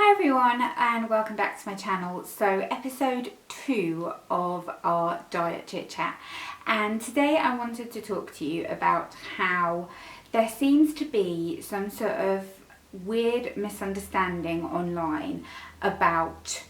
Hi everyone and welcome back to my channel. So episode 2 of our diet chit chat, and today I wanted to talk to you about how there seems to be some sort of weird misunderstanding online about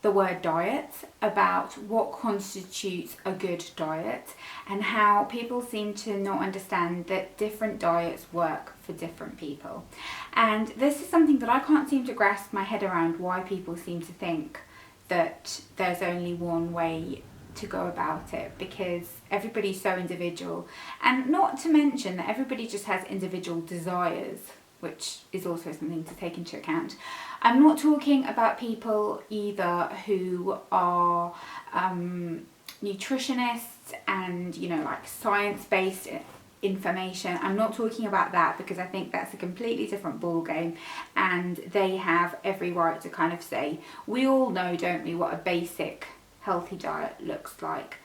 the word diet, about what constitutes a good diet, and how people seem to not understand that different diets work for different people. And this is something that I can't seem to grasp my head around, why people seem to think that there's only one way to go about it, because everybody's so individual, and not to mention that everybody just has individual desires, which is also something to take into account. I'm not talking about people either who are nutritionists and, like science-based information. I'm not talking about that, because I think that's a completely different ball game, and they have every right to kind of say, we all know, don't we, what a basic healthy diet looks like.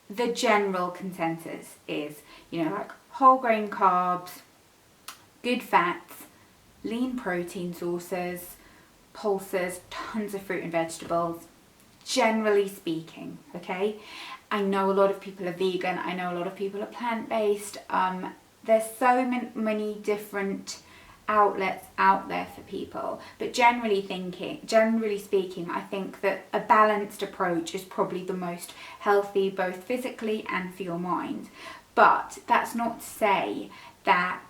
The general consensus is, like whole grain carbs, good fats, lean protein sources, pulses, tons of fruit and vegetables, generally speaking, okay? I know a lot of people are vegan, I know a lot of people are plant-based. There's so many different outlets out there for people, but generally speaking, I think that a balanced approach is probably the most healthy, both physically and for your mind. But that's not to say that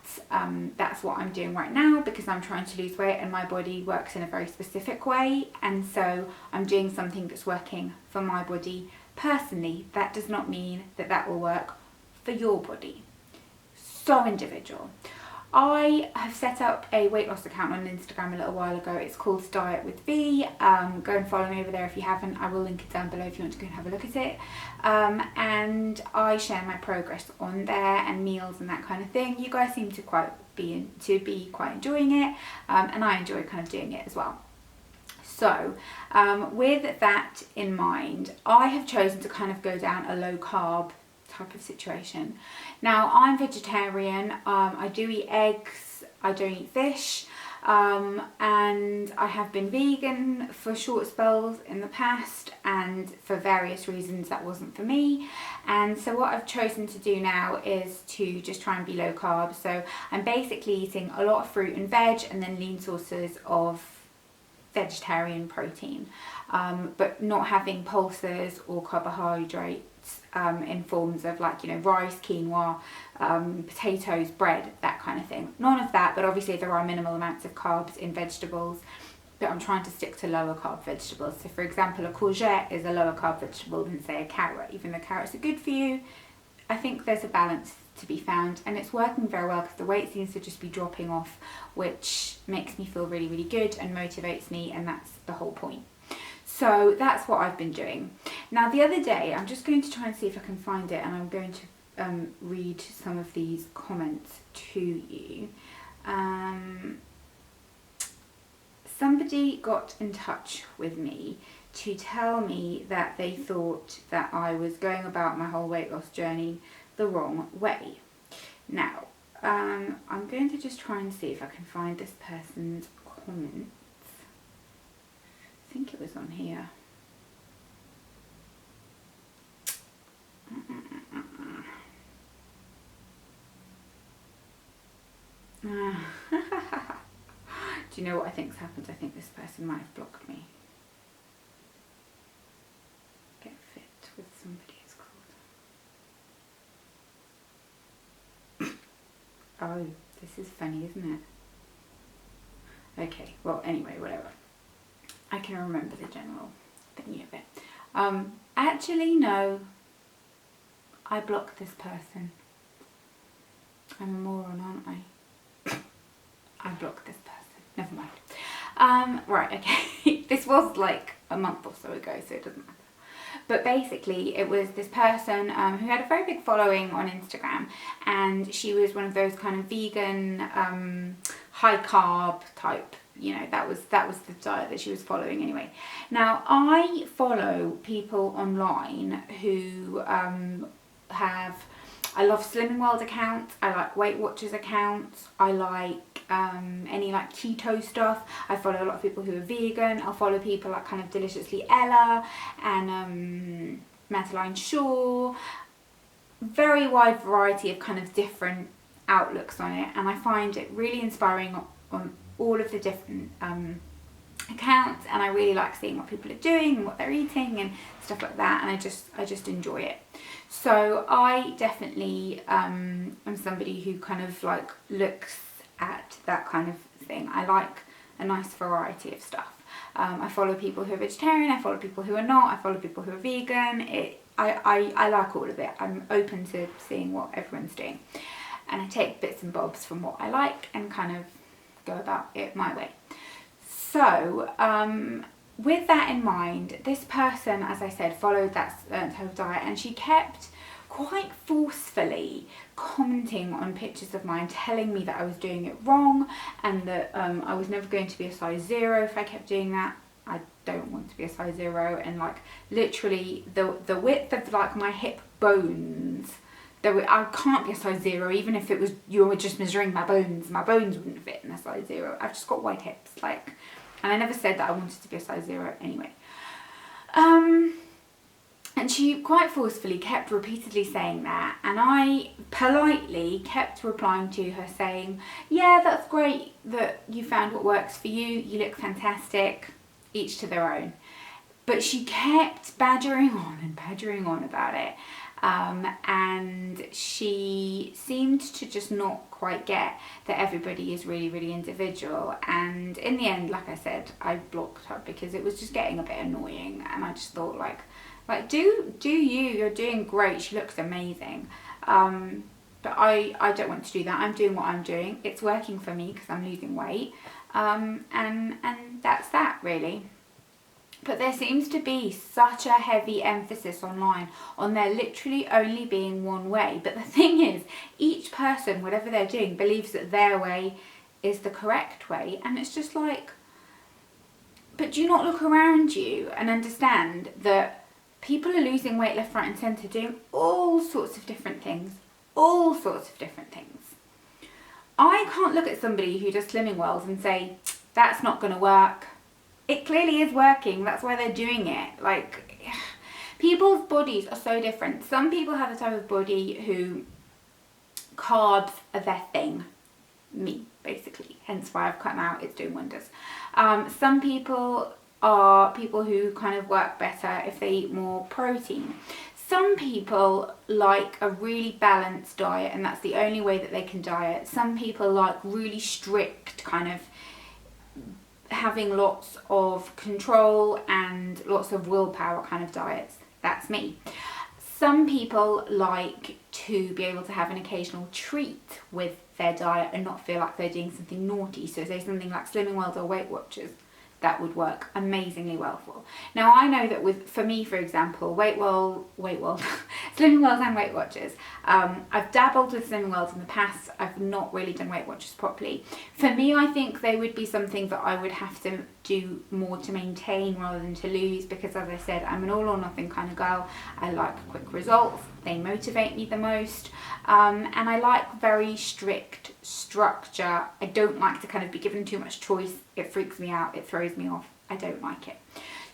that's what I'm doing right now, because I'm trying to lose weight and my body works in a very specific way, and so I'm doing something that's working for my body personally. That does not mean that that will work for your body. So individual. I have set up a weight loss account on Instagram a little while ago. It's called Diet with V. Go and follow me over there if you haven't. I will link it down below if you want to go and have a look at it. And I share my progress on there and meals and that kind of thing. You guys seem to be quite enjoying it, and I enjoy kind of doing it as well. So with that in mind, I have chosen to kind of go down a low carb type of situation. Now, I'm vegetarian, I do eat eggs, I don't eat fish, and I have been vegan for short spells in the past, and for various reasons that wasn't for me. And so what I've chosen to do now is to just try and be low carb. So I'm basically eating a lot of fruit and veg, and then lean sources of vegetarian protein, but not having pulses or carbohydrates in forms of rice, quinoa, potatoes, bread, that kind of thing. None of that, but obviously there are minimal amounts of carbs in vegetables, but I'm trying to stick to lower carb vegetables. So for example, a courgette is a lower carb vegetable than say a carrot. Even though carrots are good for you, I think there's a balance to be found, and it's working very well because the weight seems to just be dropping off, which makes me feel really, really good and motivates me, and that's the whole point. So that's what I've been doing. Now the other day, I'm just going to try and see if I can find it, and I'm going to read some of these comments to you. Somebody got in touch with me to tell me that they thought that I was going about my whole weight loss journey the wrong way. Now, I'm going to just try and see if I can find this person's comments. I think it was on here. Do you know what I think's happened? I think this person might have blocked me. Get fit with somebody it's called. Oh, this is funny, isn't it? Okay, well, anyway, whatever. I can remember the general thingy of it. Actually, no. I blocked this person. I'm a moron, aren't I? I blocked this person. Never mind. Right, okay. This was like a month or so ago, so it doesn't matter. But basically, it was this person who had a very big following on Instagram, and she was one of those kind of vegan, high carb type. That was the diet that she was following anyway. Now, I follow people online who I love Slimming World accounts, I like Weight Watchers accounts, I like any like keto stuff. I follow a lot of people who are vegan. I'll follow people like kind of Deliciously Ella and Madeline Shaw. Very wide variety of kind of different outlooks on it, and I find it really inspiring on all of the different accounts, and I really like seeing what people are doing and what they're eating and stuff like that, and I just enjoy it. So I definitely am somebody who kind of like looks at that kind of thing. I like a nice variety of stuff. I follow people who are vegetarian, I follow people who are not, I follow people who are vegan. I like all of it. I'm open to seeing what everyone's doing, and I take bits and bobs from what I like and kind of go about it my way. So with that in mind, this person, as I said, followed that type of diet, and she kept quite forcefully commenting on pictures of mine, telling me that I was doing it wrong and that I was never going to be a size 0 if I kept doing that. I don't want to be a size 0, and like literally the width of like my hip bones, I can't be a size 0 even if it was you were just measuring my bones wouldn't fit in a size 0. I've just got wide hips, like, and I never said that I wanted to be a size 0 anyway. And she quite forcefully kept repeatedly saying that, and I politely kept replying to her saying, yeah, that's great that you found what works for you, you look fantastic, each to their own. But she kept badgering on about it, and she seemed to just not quite get that everybody is really, really individual. And in the end, like I said, I blocked her because it was just getting a bit annoying, and I just thought like do you're doing great, she looks amazing, but I don't want to do that. I'm doing what I'm doing, it's working for me because I'm losing weight, and that's that really. But there seems to be such a heavy emphasis online on there literally only being one way. But the thing is, each person, whatever they're doing, believes that their way is the correct way. And it's just like, but do you not look around you and understand that people are losing weight left, right and centre, doing all sorts of different things. All sorts of different things. I can't look at somebody who does Slimming Worlds and say, that's not going to work. It clearly is working, that's why they're doing it. Like, people's bodies are so different. Some people have a type of body who carbs are their thing. Me, basically. Hence why I've cut them out, it's doing wonders. Some people are people who kind of work better if they eat more protein. Some people like a really balanced diet, and that's the only way that they can diet. Some people like really strict kind of having lots of control and lots of willpower kind of diets. That's me. Some people like to be able to have an occasional treat with their diet and not feel like they're doing something naughty. So say something like Slimming World or Weight Watchers, that would work amazingly well for. Now I know that for me, for example, Slimming Worlds and Weight Watchers, I've dabbled with Slimming Worlds in the past. I've not really done Weight Watchers properly. For me, I think they would be something that I would have to do more to maintain rather than to lose, because as I said, I'm an all or nothing kind of girl. I like quick results, they motivate me the most, and I like very strict structure. I don't like to kind of be given too much choice. It freaks me out, it throws me off, I don't like it.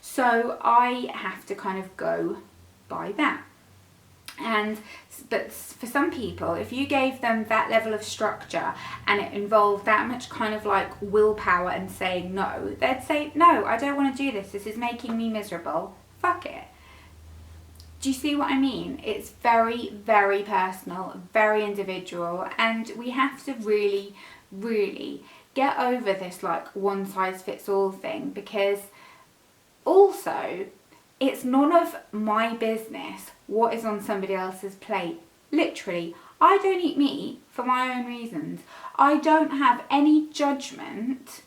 So I have to kind of go by that. But for some people, if you gave them that level of structure and it involved that much kind of like willpower and saying no, they'd say, no, I don't want to do this. This is making me miserable. Fuck it. Do you see what I mean? It's very, very personal, very individual, and we have to really, really get over this like one size fits all thing, because also it's none of my business what is on somebody else's plate. Literally, I don't eat meat for my own reasons. I don't have any judgment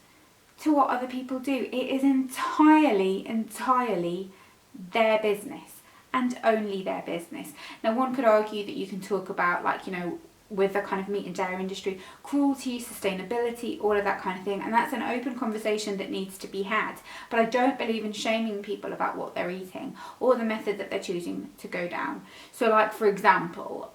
to what other people do. It is entirely their business, and only their business. Now one could argue that you can talk about, like, you know, with the kind of meat and dairy industry, cruelty, sustainability, all of that kind of thing, and that's an open conversation that needs to be had. But I don't believe in shaming people about what they're eating or the method that they're choosing to go down. So like, for example,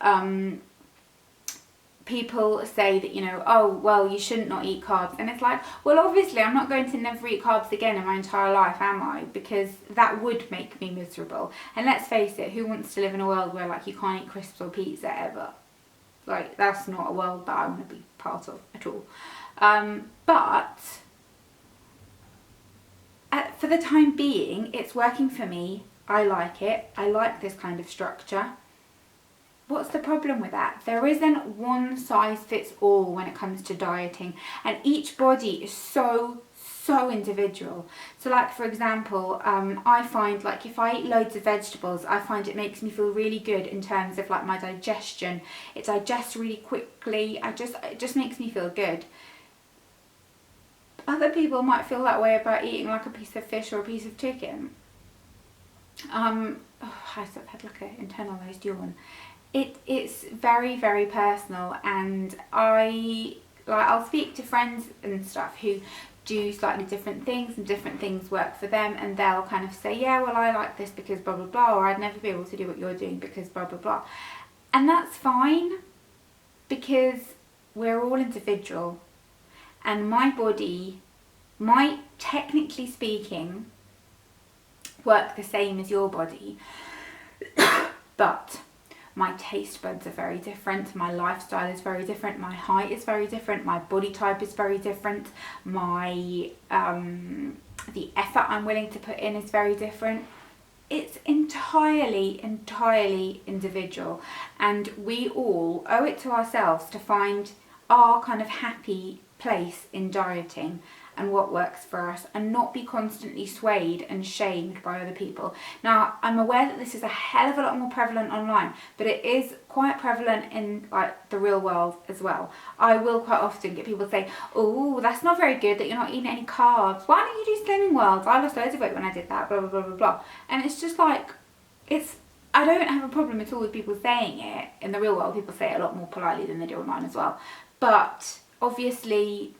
people say that, you know, oh, well, you shouldn't not eat carbs. And it's like, well, obviously I'm not going to never eat carbs again in my entire life, am I? Because that would make me miserable. And let's face it, who wants to live in a world where like you can't eat crisps or pizza ever? Like, that's not a world that I want to be part of at all. But for the time being, it's working for me. I like it. I like this kind of structure. What's the problem with that? There isn't one size fits all when it comes to dieting, and each body is so individual. So like, for example, I find like if I eat loads of vegetables, I find it makes me feel really good in terms of like my digestion. It digests really quickly. It just makes me feel good. Other people might feel that way about eating like a piece of fish or a piece of chicken. I've had like an internalized yawn. It's very, very personal, and I'll speak to friends and stuff who do slightly different things, and different things work for them, and they'll kind of say, yeah, well, I like this because blah blah blah, or I'd never be able to do what you're doing because blah blah blah. And that's fine, because we're all individual, and my body might, technically speaking, work the same as your body, but my taste buds are very different, my lifestyle is very different, my height is very different, my body type is very different, my the effort I'm willing to put in is very different. It's entirely individual, and we all owe it to ourselves to find our kind of happy place in dieting and what works for us, and not be constantly swayed and shamed by other people. Now, I'm aware that this is a hell of a lot more prevalent online, but it is quite prevalent in like the real world as well. I will quite often get people say, oh, that's not very good that you're not eating any carbs. Why don't you do Slimming Worlds? I lost loads of weight when I did that, blah, blah, blah, blah, blah. And it's just like, I don't have a problem at all with people saying it. In the real world, people say it a lot more politely than they do online as well. But obviously,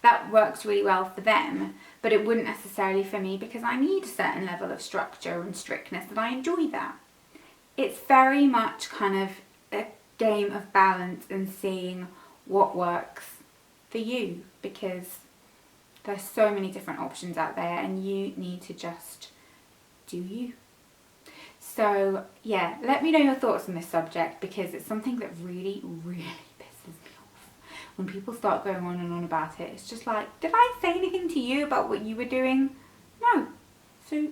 that works really well for them, but it wouldn't necessarily for me, because I need a certain level of structure and strictness, and I enjoy that. It's very much kind of a game of balance and seeing what works for you, because there's so many different options out there, and you need to just do you. So yeah, let me know your thoughts on this subject, because it's something that really pisses me off when people start going on and on about it. It's just like, did I say anything to you about what you were doing? No. So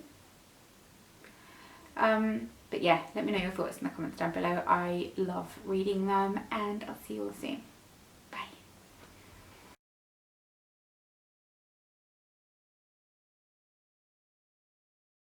but yeah, let me know your thoughts in the comments down below. I love reading them, and I'll see you all soon.